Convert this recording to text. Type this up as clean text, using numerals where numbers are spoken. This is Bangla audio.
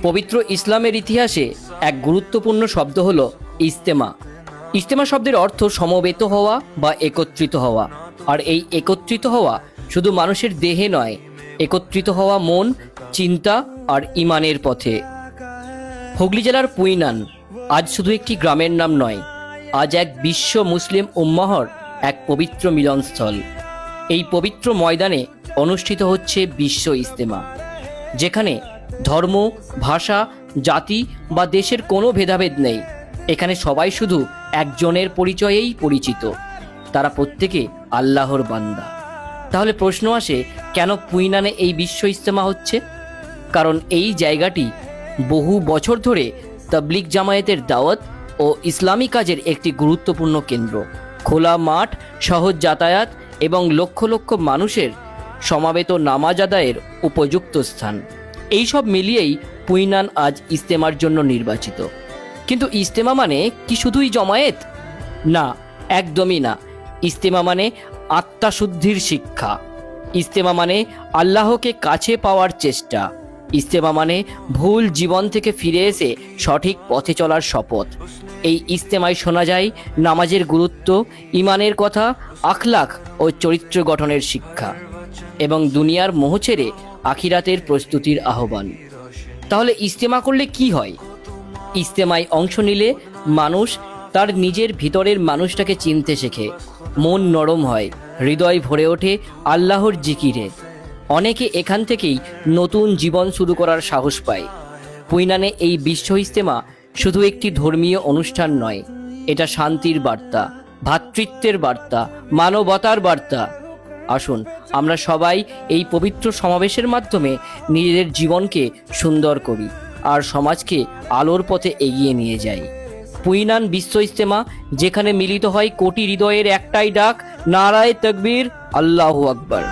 পবিত্র ইসলামের ইতিহাসে এক গুরুত্বপূর্ণ শব্দ হলো ইজতেমা। ইজতেমা শব্দের অর্থ সমবেত হওয়া বা একত্রিত হওয়া। আর এই একত্রিত হওয়া শুধু মানুষের দেহে নয়, একত্রিত হওয়া মন, চিন্তা আর ইমানের পথে। হুগলি জেলার পুইনান আজ শুধু একটি গ্রামের নাম নয়, আজ এক বিশ্ব মুসলিম উম্মাহর এক পবিত্র মিলনস্থল। এই পবিত্র ময়দানে অনুষ্ঠিত হচ্ছে বিশ্ব ইজতেমা, যেখানে ধর্ম, ভাষা, জাতি বা দেশের কোনো ভেদাভেদ নেই। এখানে সবাই শুধু একজনের পরিচয়েই পরিচিত, তারা প্রত্যেকে আল্লাহর বান্দা। তাহলে প্রশ্ন আসে, কেন পুইনানে এই বিশ্ব ইজতেমা হচ্ছে? কারণ এই জায়গাটি বহু বছর ধরে তাবলিগ জামায়াতের দাওয়াত ও ইসলামী কাজের একটি গুরুত্বপূর্ণ কেন্দ্র। খোলা মাঠ, সহজ যাতায়াত এবং লক্ষ লক্ষ মানুষের সমাবেত নামাজ আদায়ের উপযুক্ত স্থান, এই সব মিলিয়েই পুইনান আজ ইজতেমার জন্য নির্বাচিত। কিন্তু ইজতেমা মানে কি শুধুই জমায়েত? না, একদমই না। ইজতেমা মানে আত্মাশুদ্ধির শিক্ষা। ইজতেমা মানে আল্লাহকে কাছে পাওয়ার চেষ্টা। ইজতেমা মানে ভুল জীবন থেকে ফিরে এসে সঠিক পথে চলার শপথ। এই ইজতেমায় শোনা যায় নামাজের গুরুত্ব, ইমানের কথা, আখলাক ও চরিত্র গঠনের শিক্ষা এবং দুনিয়ার মোহ ছেড়ে আখিরাতের প্রস্তুতির আহ্বান। তাহলে ইজতেমা করলে কি হয়? ইজতেমায় অংশ নিলে মানুষ তার নিজের ভিতরের মানুষটাকে চিনতে শেখে, মন নরম হয়, হৃদয় ভরে ওঠে আল্লাহর জিকিরে। অনেকে এখান থেকেই নতুন জীবন শুরু করার সাহস পায়। পুইনানে এই বিশ্ব ইজতেমা শুধু একটি ধর্মীয় অনুষ্ঠান নয়, এটা শান্তির বার্তা, ভ্রাতৃত্বের বার্তা, মানবতার বার্তা। আসুন আমরা সবাই এই পবিত্র সমাবেশের মাধ্যমে নিজেদের জীবনকে সুন্দর করি আর সমাজকে আলোর পথে এগিয়ে নিয়ে যাই। পুইনান বিশ্ব ইজতেমা, যেখানে মিলিত হয় কোটি হৃদয়ের একটাই ডাক, নারায়ে তাকবীর, আল্লাহু আকবার।